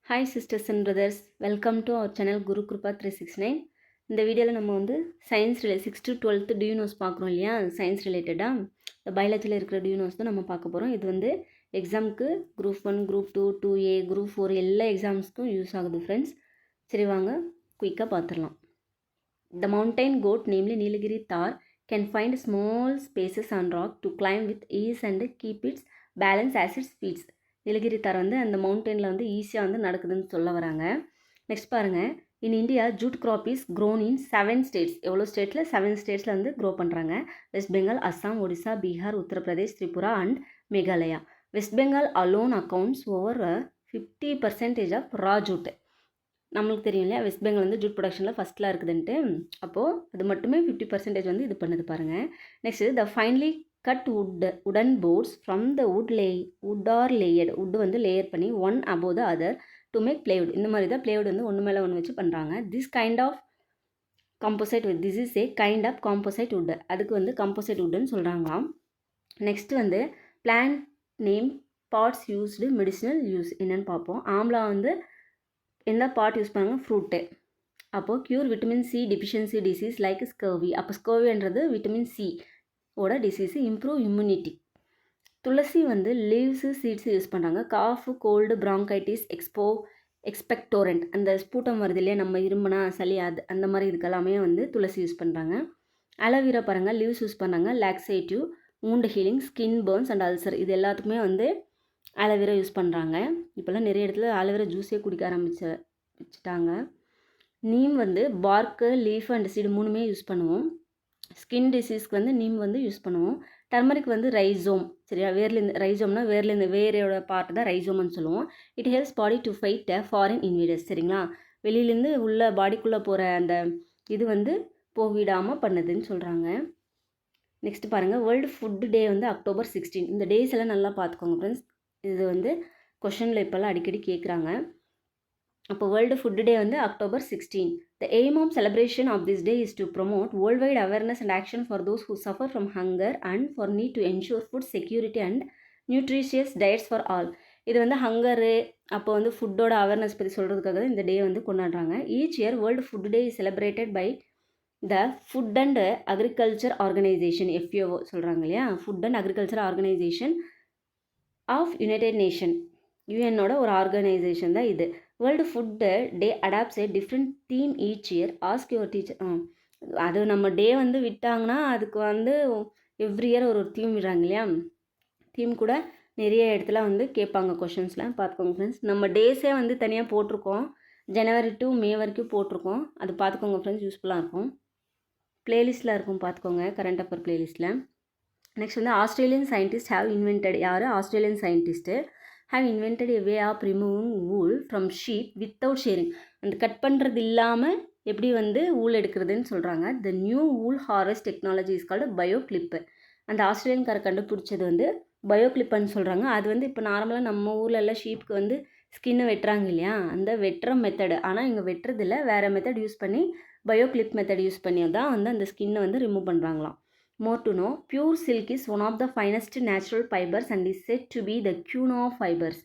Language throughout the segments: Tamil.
Hi sisters and brothers, welcome to our channel Guru Krupa 369. இந்த வீடியோவில் நம்ம வந்து சயின்ஸ் 6 to 12th டியூனோஸ் பார்க்குறோம் இல்லையா, சயின்ஸ் ரிலேட்டடாக இந்த பயாலஜியில் இருக்கிற டியூனோஸ் தான் நம்ம பார்க்க போகிறோம். இது வந்து எக்ஸாமுக்கு குரூப் 1, குரூப் 2, 2A, குரூப் 4 எல்லா எக்ஸாம்ஸ்க்கும் யூஸ் ஆகுது ஃப்ரெண்ட்ஸ். சரி வாங்க குயிக்காக பார்த்துடலாம். The mountain goat, namely Nilgiri Thar, can find small spaces on rock to climb with ease and keep its balance as it speeds. Nilgiri தார் வந்து அந்த மவுண்டனில் வந்து ஈஸியாக வந்து நடக்குதுன்னு சொல்ல வராங்க. நெக்ஸ்ட் பாருங்கள், in India jute crop is grown in 7 states. எவ்வளோ ஸ்டேட்டில்? 7 states வந்து க்ரோ பண்ணுறாங்க. West Bengal, Assam, Odisha, Bihar, Uttar Pradesh, Tripura and Meghalaya. West Bengal alone accounts over 50% of raw jute. நம்மளுக்கு தெரியும் இல்லையா, வெஸ்ட் பெங்கால் வந்து ஜூட் ப்ரொடக்ஷனில் ஃபஸ்ட்டில் இருக்குதுன்ட்டு. அப்போது அது மட்டுமே 50% வந்து இது பண்ணுது பாருங்கள். Next the finally cut wooden boards from the wood are layered. wood வந்து லேயர் பண்ணி one above the other to make plywood. இந்த மாதிரி தான் plywood வந்து ஒன்று மேலே ஒன்று வச்சு பண்ணுறாங்க. This kind of composite wood, this is a kind of composite wood. அதுக்கு வந்து காம்போசைட் woodன்னு சொல்கிறாங்களாம். நெக்ஸ்ட் வந்து plant name parts used medicinal use என்னென்னு பார்ப்போம். ஆம்லா வந்து எந்த பார்ட் யூஸ் பண்ணுறாங்க? ஃப்ரூட்டு. அப்போது cure vitamin C deficiency disease like scurvy. அப்போ ஸ்கர்வின்றது விட்டமின் சி ஓட டிசீஸு. Improve immunity. துளசி வந்து லீவ்ஸு சீட்ஸு யூஸ் பண்ணுறாங்க. காஃபு, கோல்டு, ப்ராங்கைட்டிஸ், எக்ஸ்பெக்டோரண்ட், அந்த ஸ்பூட்டம் வருது இல்லையா, நம்ம இரும்புனா சளி, அது அந்த மாதிரி இதுக்கெல்லாமே வந்து துளசி யூஸ் பண்ணுறாங்க. அலோவேரா பாருங்கள், லீவ்ஸ் யூஸ் பண்ணுறாங்க. Laxative, wound healing, skin Burns and ulcer, இது எல்லாத்துக்குமே வந்து அலோவேரா யூஸ் பண்ணுறாங்க. இப்போல்லாம் நிறைய இடத்துல அலோவேரா ஜூஸே குடிக்க வச்சுட்டாங்க. நீம் வந்து பார்க்கு, லீஃப் அண்ட் சீடு மூணுமே யூஸ் பண்ணுவோம். ஸ்கின் டிசீஸ்க்கு வந்து நீம் வந்து யூஸ் பண்ணுவோம். டர்மரிக் வந்து ரைசோம், சரியா? வேர்லேருந்து, ரைசோம்னா வேர்லேருந்து, வேரோட பார்ட் தான் ரைசோம்னு சொல்லுவோம். It helps body to fight foreign invaders, சரிங்களா? வெளியிலேருந்து உள்ள பாடிக்குள்ளே போகிற அந்த இது வந்து போவிடாமல் பண்ணுதுன்னு சொல்கிறாங்க. நெக்ஸ்ட் பாருங்கள், வேர்ல்டு ஃபுட் டே வந்து October 16. இந்த டேஸ் எல்லாம் நல்லா பார்த்துக்கோங்க ஃப்ரெண்ட்ஸ். இது வந்து கொஷனில் இப்போல்லாம் அடிக்கடி கேட்குறாங்க. அப்போ வேர்ல்டு ஃபுட் டே வந்து October 16. The aim of celebration of this day is to promote worldwide awareness and action for those who suffer from hunger and for need to ensure food security and nutritious diets for all. இது வந்து ஹங்கரு, அப்போ வந்து ஃபுட்டோட அவேர்னஸ் பற்றி சொல்கிறதுக்காக தான் இந்த டே வந்து கொண்டாடுறாங்க. Each year world food day is celebrated by the food and agriculture organisation, FAO சொல்கிறாங்க இல்லையா, food and agriculture organisation of United Nation, யூஎன்னோட ஒரு ஆர்கனைசேஷன் தான் இது. World food day adopts a different theme each year. Ask your teacher. அது நம்ம டே வந்து விட்டாங்கன்னா அதுக்கு வந்து எவ்ரி இயர் ஒரு தீம் விடுறாங்க இல்லையா, தீம் கூட நிறைய இடத்துல வந்து கேட்பாங்க கொஷின்ஸ்லாம். பார்த்துக்கோங்க ஃப்ரெண்ட்ஸ். நம்ம டேஸே வந்து தனியாக போட்டிருக்கோம், ஜனவரி டு மே வரைக்கும் போட்டிருக்கோம். அது பார்த்துக்கோங்க ஃப்ரெண்ட்ஸ், யூஸ்ஃபுல்லாக இருக்கும். ப்ளேலிஸ்ட்டில் இருக்கும், பார்த்துக்கோங்க, கரண்ட் அஃபேர் ப்ளேலிஸ்ட்டில். நெக்ஸ்ட் வந்து ஆஸ்திரேலியன் சயின்டிஸ்ட் ஹேவ் இன்வென்டட். யார்? Australian scientist have invented a way of removing wool from sheep without shearing. அந்த கட் பண்ணுறது இல்லாமல் எப்படி வந்து wool எடுக்கிறதுன்னு சொல்கிறாங்க. The new wool harvest technology is called BioClip. அந்த ஆஸ்திரேலியன்கார கண்டுபிடிச்சது வந்து BioClipன்னு சொல்கிறாங்க. அது வந்து இப்போ நார்மலாக நம்ம ஊரில் எல்லாம் ஷீப்புக்கு வந்து ஸ்கின்னை வெட்டுறாங்க இல்லையா, அந்த வெட்டுற மெத்தடு. ஆனால் இங்கே வெட்டுறதில்ல, வேறு மெத்தட் யூஸ் பண்ணி BioClip மெத்தட் யூஸ் பண்ணி தான் வந்து அந்த ஸ்கின்னை வந்து remove பண்ணுறாங்களாம். More to know, pure silk is one of the finest natural fibers and is said to be the queen of fibers.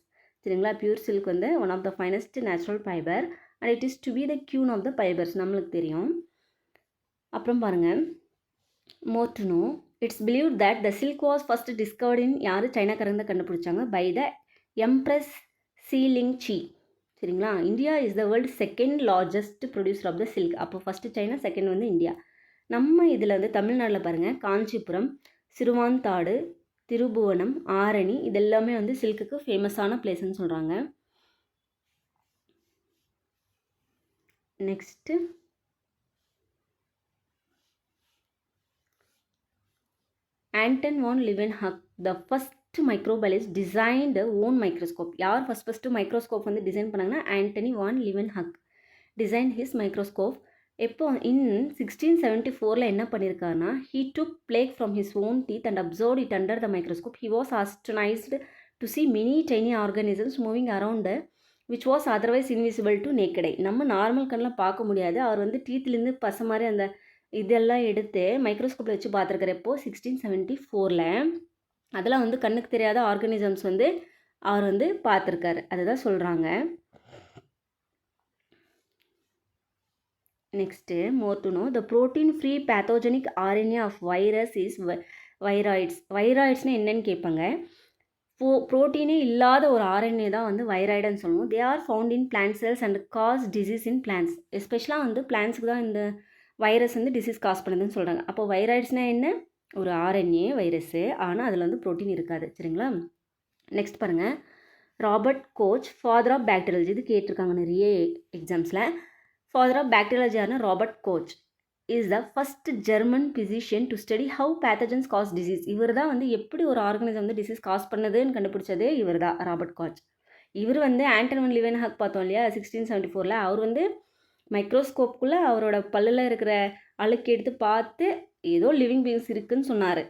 சரிங்களா? பியூர் சில்க் வந்து one of the finest natural fibre and it is to be the queen of the fibres, நம்மளுக்கு தெரியும். அப்புறம் பாருங்கள், more to know, it's believed that the silk was first discovered in, யார்? சைனாக்காரங்க தான் கண்டுபிடிச்சாங்க, by the Empress Ling Chi. சரிங்களா? India is the world second largest producer of the silk. அப்போ ஃபஸ்ட்டு சைனா, செகண்ட் வந்து இந்தியா. நம்ம இதில் வந்து தமிழ்நாட்டில் பாருங்கள், காஞ்சிபுரம், சிறுவாந்தாடு, திருபுவனம், ஆரணி, இதெல்லாமே வந்து சில்க்குக்கு ஃபேமஸான பிளேஸ்ன்னு சொல்கிறாங்க. Next Anton van Leeuwenhoek, the first microbiologist designed own microscope. யார் ஃபஸ்ட்டு மைக்ரோஸ்கோப் வந்து டிசைன் பண்ணாங்கன்னா Antony van Leeuwenhoek design his microscope. எப்போ இன் 1674 என்ன பண்ணியிருக்காருன்னா, he took plaque from his own teeth and observe it under the microscope. He was astonished to see many tiny organisms moving around which was otherwise invisible to naked eye. நம்ம நார்மல் கண்ணில் பார்க்க முடியாது. அவர் வந்து டீத்துலேருந்து பசை மாதிரி அந்த இதெல்லாம் எடுத்து மைக்ரோஸ்கோப்பில் வச்சு பார்த்துருக்காரு. எப்போ? 1674. அதெல்லாம் வந்து கண்ணுக்கு தெரியாத ஆர்கானிசம்ஸ் வந்து அவர் வந்து பார்த்துருக்காரு, அதுதான் சொல்கிறாங்க. Next more to know the protein free pathogenic RNA of virus is viroids. வைராய்ட்ஸ்னால் என்னன்னு கேட்பாங்க. ப்ரோட்டீனே இல்லாத ஒரு ஆர்என்ஏ தான் வந்து வைராய்டுன்னு சொல்லுவோம். They are found in plant cells and cause disease in plants. எஸ்பெஷலாக வந்து பிளான்ஸுக்கு தான் இந்த வைரஸ் வந்து டிசீஸ் காஸ் பண்ணுதுன்னு சொல்கிறாங்க. அப்போ வைராய்ட்ஸ்னால் என்ன? ஒரு ஆர்என்ஏ வைரஸ்ஸு, ஆனால் அதில் வந்து ப்ரோட்டீன் இருக்காது. சரிங்களா? நெக்ஸ்ட் பாருங்கள், Robert Koch father of bacteriology. இது கேட்டிருக்காங்க நிறைய எக்ஸாம்ஸில். ஃபாதர் ஆஃப் பாக்டீரியாலஜி யாருன்னா Robert Koch is the first German physician to study how pathogens cause disease. இவர் தான் வந்து எப்படி ஒரு ஆர்கனிசம் வந்து டிசீஸ் காஸ் பண்ணுதுன்னு கண்டுபிடிச்சதே இவர் தான், ராபர்ட் கோச். இவர் வந்து ஆண்டன் வன் லிவென்ஹாக் பார்த்தோம் இல்லையா 1674. அவர் வந்து மைக்ரோஸ்கோப்புக்குள்ளே அவரோட பல்லில் இருக்கிற அழுக்கு எடுத்து பார்த்து ஏதோ லிவிங் பீயிங்ஸ் இருக்குதுன்னு சொன்னார்.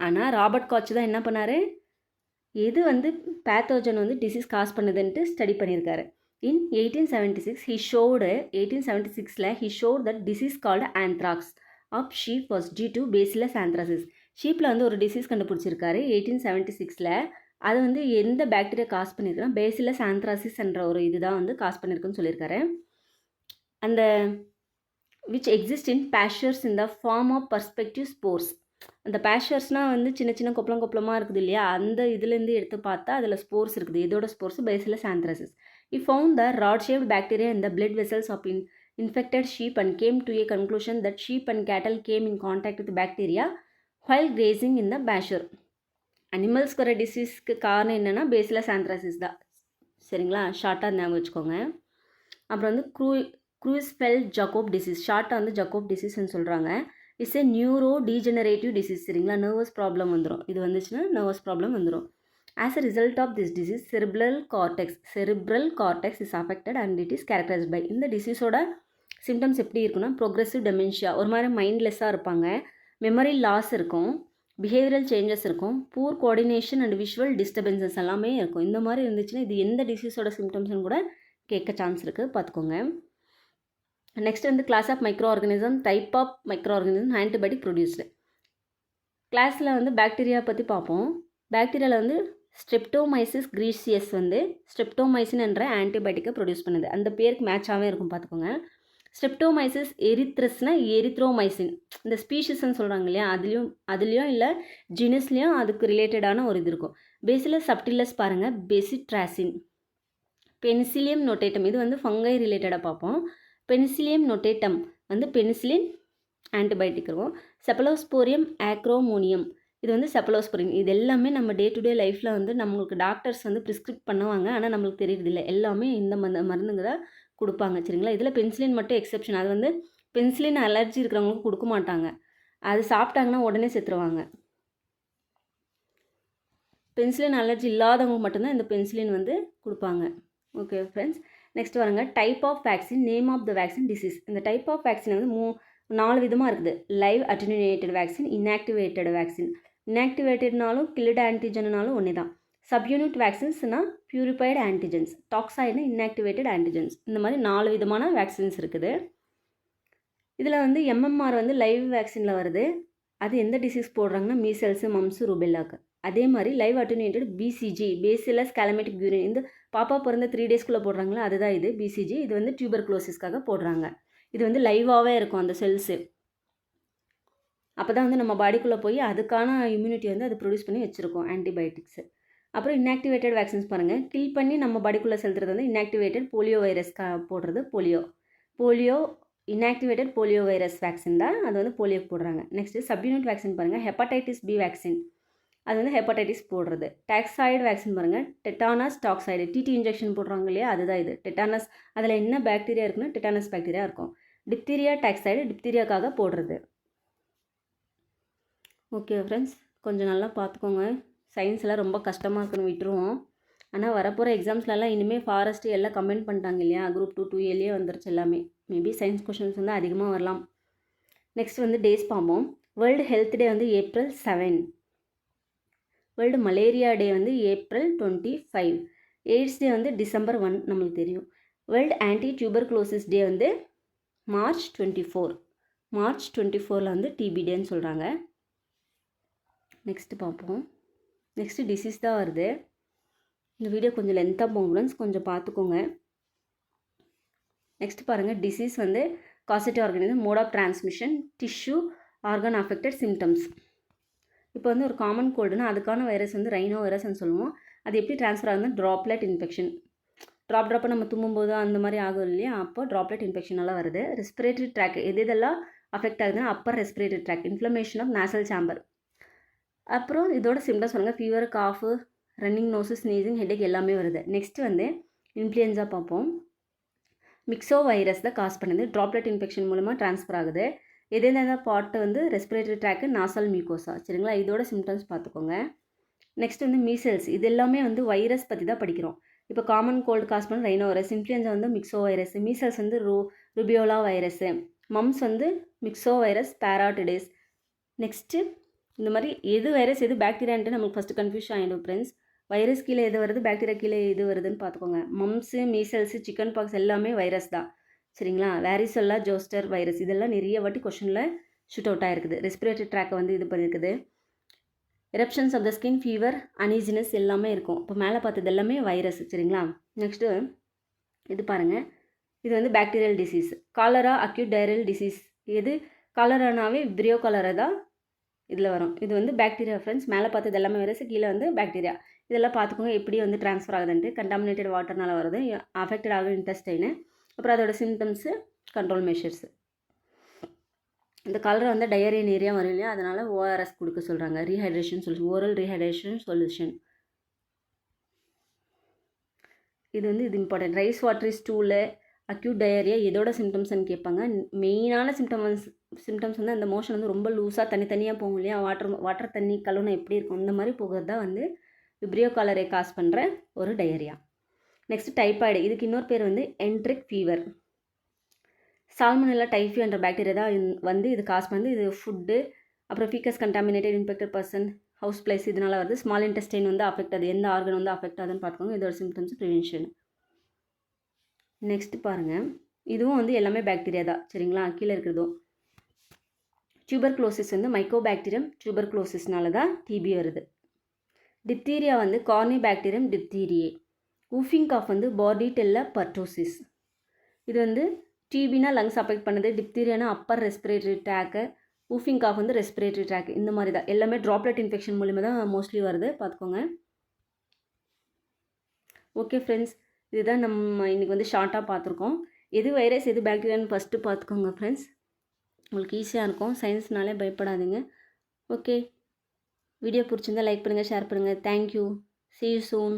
ஆனால் ராபர்ட் கோச் தான் என்ன பண்ணார், எது வந்து பேத்தோஜன் வந்து டிசீஸ் காஸ் பண்ணுதுன்ட்டு ஸ்டடி பண்ணியிருக்காரு. In 1876, he showed that disease called anthrax of sheep was due to Bacillus anthracis. ஷீப்பில் வந்து ஒரு டிசீஸ் கண்டுபிடிச்சிருக்காரு 1876. அது வந்து எந்த பாக்டீரியா காஸ் பண்ணியிருக்குன்னா பேசிலஸ் ஆந்த்ராசிஸ் என்ற ஒரு இதுதான் வந்து காஸ் பண்ணியிருக்குன்னு சொல்லியிருக்காரு. அந்த which exist in pastures in the form of perspective spores. அந்த பேஷர்ஸ்னால் வந்து சின்ன சின்ன கொப்பளமாக இருக்குது இல்லையா, அந்த இதுலேருந்து எடுத்து பார்த்தா அதில் ஸ்போர்ஸ் இருக்குது. இதோட spores bacillus anthracis. He found the rod-shaped bacteria in the blood vessels of infected sheep and came to a conclusion that sheep and cattle came in contact with bacteria while grazing in the pasture. அனிமல்ஸ்க்கு வர டிசீஸ்க்கு காரணம் என்னென்னா பேசிலஸ் ஆந்த்ராசிஸ் தான். சரிங்களா? ஷார்ட்டாக ஞாபகம் வச்சுக்கோங்க. அப்புறம் வந்து க்ரூஸ்ஃபெல்ட் ஜாக்கோப் டிசீஸ், ஷார்ட்டாக வந்து ஜாக்கோப் டிசீஸ்ன்னு சொல்கிறாங்க. It's A neuro degenerative disease. சரிங்களா? நர்வஸ் ப்ராப்ளம் வந்துடும். இது வந்துச்சுன்னா நர்வஸ் ப்ராப்ளம் வந்துடும். As a result of this disease, cerebral cortex is affected and it is characterized by. இந்த டிசீஸோட சிம்டம்ஸ் எப்படி இருக்குன்னா ப்ரோக்ரெசிவ் டெமென்ஷியா, ஒரு மாதிரி மைண்ட்லெஸ்ஸாக இருப்பாங்க, மெமரி லாஸ் இருக்கும், பிஹேவியரல் சேஞ்சஸ் இருக்கும், பூர் கோஆர்டினேஷன் அண்ட் விஷுவல் டிஸ்டர்பன்சஸ் எல்லாமே இருக்கும். இந்த மாதிரி இருந்துச்சுன்னா இது எந்த டிசீஸோட சிம்டம்ஸ்னு கூட கேட்க சான்ஸ் இருக்குது, பார்த்துக்கோங்க. நெக்ஸ்ட் வந்து class of microorganism, type of microorganism, antibiotic produced. கிளாஸில் வந்து பாக்டீரியா பற்றி பார்ப்போம். பாக்டீரியாவில் வந்து ஸ்ட்ரெப்டோமைசிஸ் கிரீசியஸ் வந்து ஸ்ட்ரெப்டோமைசின் என்ற ஆன்டிபயோட்டிக்கை ப்ரொடியூஸ் பண்ணுது. அந்த பேருக்கு மேட்சாகவே இருக்கும், பார்த்துக்கோங்க. ஸ்ட்ரெப்டோமைசிஸ் எரித்ரஸ்னா எரித்ரோமைசின், இந்த ஸ்பீஷிஸ்ன்னு சொல்கிறாங்க இல்லையா, அதுலேயும் இல்லை ஜினஸ்லேயும் அதுக்கு ரிலேட்டடான ஒரு இது இருக்கும். பேசிலஸ் சப்டிலஸ் பாருங்கள், பெசிட்ராசின். பெனிசிலியம் நொட்டேட்டம், இது வந்து ஃபங்கை ரிலேட்டடாக பார்ப்போம். பெனிசிலியம் நொட்டேட்டம் வந்து பெனிசிலின் ஆன்டிபயோட்டிக் இருக்கும். செப்பலோஸ்போரியம் ஆக்ரோமோனியம், இது வந்து செப்பலோஸ்போரின். இது எல்லாமே நம்ம டே டு டே லைஃப்பில் வந்து நம்மளுக்கு டாக்டர்ஸ் வந்து ப்ரிஸ்கிரிப்ட் பண்ணுவாங்க, ஆனால் நம்மளுக்கு தெரியறதில்லை. எல்லாமே இந்த மருந்துங்க தான் கொடுப்பாங்க. சரிங்களா? இதில் பென்சிலின் மட்டும் எக்ஸெப்ஷன். அது வந்து பென்சிலின் அலர்ஜி இருக்கிறவங்களுக்கு கொடுக்க மாட்டாங்க, அது சாப்பிட்டாங்கன்னா உடனே செத்துருவாங்க. பென்சிலின் அலர்ஜி இல்லாதவங்க மட்டும்தான் இந்த பென்சிலின் வந்து கொடுப்பாங்க. ஓகே ஃப்ரெண்ட்ஸ், நெக்ஸ்ட் வாங்க type of vaccine, name of the vaccine, disease. இந்த டைப் ஆஃப் வேக்சின் வந்து 4 விதமாக இருக்குது. Live attenuated vaccine, inactivated vaccine. இன்ஆக்டிவேட்டட்னாலும் கில்டு ஆன்டிஜன்னாலும் ஒன்றே தான். சப்யூனிட் வேக்சின்ஸ்னால் பியூரிஃபைடு ஆன்டிஜென்ஸ், டாக்ஸாய்டுனா இன்ஆக்டிவேட்டட் ஆன்டிஜென்ஸ். இந்த மாதிரி 4 விதமான வேக்சின்ஸ் இருக்குது. இதில் வந்து எம்எம்ஆர் வந்து லைவ் வேக்சினில் வருது. அது எந்த டிசீஸ் போடுறாங்கன்னா மீசல்ஸு, மம்ஸு, ருபெல்லாக்கு. அதே மாதிரி லைவ் அட்டெனுவேட்டட் பிசிஜி, பேசிலஸ் காலமெட்டிக் யூரின், இந்த பாப்பா பிறந்த 3 டேஸ்க்குள்ளே போடுறாங்களா அதுதான் இது பிசிஜி. இது வந்து டியூபர்குலோசிஸ்க்காக போடுறாங்க. இது வந்து லைவாகவே இருக்கும் அந்த செல்ஸு. அப்போ தான் வந்து நம்ம பாடிக்குள்ளே போய் அதுக்கான இம்யூனிட்டி வந்து அது ப்ரொடியூஸ் பண்ணி வச்சுருக்கோம், ஆன்டிபயோட்டிக்ஸு. அப்புறம் இன்ஆக்டிவேட்டட் வேக்சின்ஸ் பாருங்கள், கில் பண்ணி நம்ம பாடிக்குள்ளே செலுத்துறது வந்து இன்ஆக்டிவேட்டட் போலியோ வைரஸ் போடுறது polio inactivated polio virus vaccine தான், அது வந்து போலியோக்கு போடுறாங்க. நெக்ஸ்ட்டு சப்யூனிட் வேக்சின் பாருங்கள், ஹெப்படைட்டிஸ் பி வேக்சின், அது வந்து ஹெப்படைட்டிஸ் போடுறது. டாக்ஸாய்டு வேக்சின் பாருங்கள், டெட்டானஸ் டாக்ஸாய்டு, டிடி இன்ஜெக்ஷன் போடுறாங்க இல்லையா, அதுதான் இது டெட்டானஸ். அதில் என்ன பாக்டீரியா இருக்குன்னா டெட்டானஸ் பாக்டீரியா இருக்கும். டிப்தீரியா டாக்ஸாய்டு, டிப்தீரியாக்காக போடுறது. ஓகே ஃப்ரெண்ட்ஸ், கொஞ்சம் நல்லா பார்த்துக்கோங்க. சயின்ஸ்லாம் ரொம்ப கஷ்டமாக இருக்குன்னு விட்டுருவோம். ஆனால் வரப்போகிற எக்ஸாம்ஸ்லலாம் இனிமேல் ஃபாரஸ்ட்டு எல்லாம் கமெண்ட் பண்ணிட்டாங்க இல்லையா, குரூப் 2 2Aலேயே வந்துருச்சு எல்லாமே. மேபி சயின்ஸ் கொஷின்ஸ் வந்து அதிகமாக வரலாம். நெக்ஸ்ட் வந்து டேஸ் பார்ப்போம். வேர்ல்டு ஹெல்த் டே வந்து April 7. வேர்ல்டு மலேரியா டே வந்து April 25. எய்ட்ஸ் டே வந்து December 1, நம்மளுக்கு தெரியும். வேர்ல்டு ஆன்டி டியூபர்குலோசிஸ் டே வந்து March 24. March 24ல் வந்து டிபி டேன்னு சொல்கிறாங்க. நெக்ஸ்ட்டு பார்ப்போம். நெக்ஸ்ட்டு டிசீஸ் தான் வருது. இந்த வீடியோ கொஞ்சம் லென்த்தாக போகும் ஃப்ரெண்ட்ஸ், கொஞ்சம் பார்த்துக்கோங்க. நெக்ஸ்ட் பாருங்கள், டிசீஸ் வந்து causative organism, mode of transmission, tissue, organ affected, symptoms. இப்போ வந்து ஒரு காமன் கோல்டுனா அதுக்கான வைரஸ் வந்து ரைனோ வைரஸ்ன்னு சொல்லுவோம். அது எப்படி ட்ரான்ஸ்ஃபர் ஆகுதுன்னா ட்ராப்லெட் இன்ஃபெக்ஷன். ட்ராப்பாக நம்ம தும்மும்போது அந்த மாதிரி ஆகும் இல்லையா, அப்போ ட்ராப்லெட் இன்ஃபெக்ஷனெல்லாம் வருது. ரெஸ்பிரேட்டரி ட்ராக் எது இதெல்லாம் அஃபெக்ட் ஆகுதுன்னா upper respiratory tract, inflammation of nasal chamber. அப்புறம் இதோட சிம்டம்ஸ் பாருங்கள், fever, cough, running nose, sneezing, headache எல்லாமே வருது. நெக்ஸ்ட்டு வந்து இன்ஃப்ளூயன்ஸா பார்ப்போம். மிக்ஸோ வைரஸ் தான் காஸ் பண்ணுது. ட்ராப்லெட் இன்ஃபெக்ஷன் மூலமாக ட்ரான்ஸ்ஃபர் ஆகுது. எதெந்த பார்ட்டு வந்து ரெஸ்பிரேட்டரி ட்ராக்கு, நாசல் மியூக்கோசா. சரிங்களா, இதோட சிம்டம்ஸ் பார்த்துக்கோங்க. நெக்ஸ்ட் வந்து மீசல்ஸ். இது எல்லாமே வந்து வைரஸ் பற்றி தான் படிக்கிறோம். இப்போ காமன் கோல்டு காஸ் பண்ண ரைனோ வைரஸ், இன்ஃப்ளூயன்ஸா வந்து மிக்ஸோ வைரஸ், மீசல்ஸ் வந்து ருபியோலா வைரஸு, மம்ஸ் வந்து மிக்ஸோ வைரஸ் பேராட்டிடிஸ். நெக்ஸ்ட்டு இந்த மாதிரி எது வைரஸ் எது பாக்டீரியான்ட்டு நமக்கு ஃபஸ்ட்டு கன்ஃபியூஷன் ஆகிடும் ஃப்ரெண்ட்ஸ். வைரஸ் கீழே எது வருது, பாக்டீரியா கீழே எது வருதுன்னு பார்த்துக்கோங்க. மம்ஸு, மீசல்ஸு, சிக்கன் பாக்ஸ் எல்லாமே வைரஸ் தான். சரிங்களா, வேரிசெல்லா ஜோஸ்டர் வைரஸ் இதெல்லாம் நிறைய வாட்டி கொஷனில் ஷூட் அவுட் ஆகிருக்குது. ரெஸ்பிரேட்டரி ட்ராக்கை வந்து இது பண்ணியிருக்குது. Eruptions of the skin, fever, uneasiness எல்லாமே இருக்கும். இப்போ மேலே பார்த்தது எல்லாமே வைரஸ். சரிங்களா, நெக்ஸ்ட்டு இது பாருங்கள், இது வந்து bacterial disease. Cholera acute diarrhoeal disease. எது காலரானாவே விப்ரியோ காலரா தான் இதில் வரும். இது வந்து பாக்டீரியா ஃப்ரெண்ட்ஸ். மேலே பார்த்தது எல்லாமே வைரஸ், கீழே வந்து பாக்டீரியா. இதெல்லாம் பார்த்துக்கோங்க எப்படி வந்து ட்ரான்ஸ்ஃபர் ஆகுதுன்ட்டு. கண்டாமினேட்டட் வாட்டர்னால வருது, அஃபெக்டட் ஆகும் இன்டெஸ்டைனு. அப்புறம் அதோட சிம்டம்ஸு, கண்ட்ரோல் மெஷர்ஸு. இந்த கலரை வந்து டயரியா நிறையா வரும் இல்லையா, அதனால் ஓஆர்எஸ் கொடுக்க சொல்கிறாங்க. Rehydration solution, oral rehydration solution. இது வந்து இது important. Rice watery stool, acute diarrhoea எதோட சிம்டம்ஸ்ன்னு கேட்பாங்க. மெயினான சிம்டம்ஸ் வந்து அந்த மோஷன் வந்து ரொம்ப லூஸாக தனித்தனியாக போகும் இல்லையா, வாட்டர் தண்ணி கழுவுனா எப்படி இருக்கும் இந்த மாதிரி போகிறது தான் வந்து விப்ரியோ காலரை காஸ் பண்ணுற ஒரு டயரியா. Next typhoid. இதுக்கு இன்னொரு பேர் வந்து என்ட்ரிக் ஃபீவர். சால்மனெல்லா டைஃபி என்ற பாக்டீரியா தான் வந்து இது காஸ் பண்ணுது. இது ஃபுட்டு, அப்புறம் faeces contaminated infected person, house place இதனால் வருது. ஸ்மால் இன்டெஸ்டைன் வந்து அஃபெக்ட் ஆகுது. எந்த ஆர்கன் வந்து அஃபெக்ட் ஆகுதுன்னு பார்த்துக்கோங்க. இதோட சிம்டம்ஸ், ப்ரிவென்ஷன். நெக்ஸ்ட் பாருங்கள், இதுவும் வந்து எல்லாமே பாக்டீரியா தான். சரிங்களா, கீழே இருக்கிறதும் டியூபர்குலோசிஸ் வந்து மைக்கோபாக்டீரியம் டியூபர்குலோசிஸ்னால தான் டிபி வருது. டிப்தீரியா வந்து கார்னிபாக்டீரியம் டிப்தீரியே. ஊஃபிங் காஃப் வந்து பார்டிடெல்லா பர்டோசிஸ். இது வந்து டிபினா லங்ஸ் அஃபெக்ட் பண்ணுது, டிப்தீரியானா upper respiratory tract, whooping cough வந்து ரெஸ்பிரேட்டரி ட்ராக். இந்த மாதிரி தான் எல்லாமே ட்ராப்லெட் இன்ஃபெக்ஷன் மூலிமா தான் மோஸ்ட்லி வருது, பார்த்துக்கோங்க. ஓகே ஃப்ரெண்ட்ஸ், இதுதான் நம்ம இன்றைக்கி வந்து ஷார்ட்டாக பார்த்துருக்கோம். எது வைரஸ் எது பாக்டீரியான்னு ஃபஸ்ட்டு பார்த்துக்கோங்க ஃப்ரெண்ட்ஸ். உங்களுக்கு ஈஸியாக இருக்கும். சயின்ஸ்னாலே பயப்படாதீங்க. ஓகே, வீடியோ பிடிச்சிருந்தால் லைக் பண்ணுங்கள், ஷேர் பண்ணுங்கள். தேங்க்யூ. See you soon.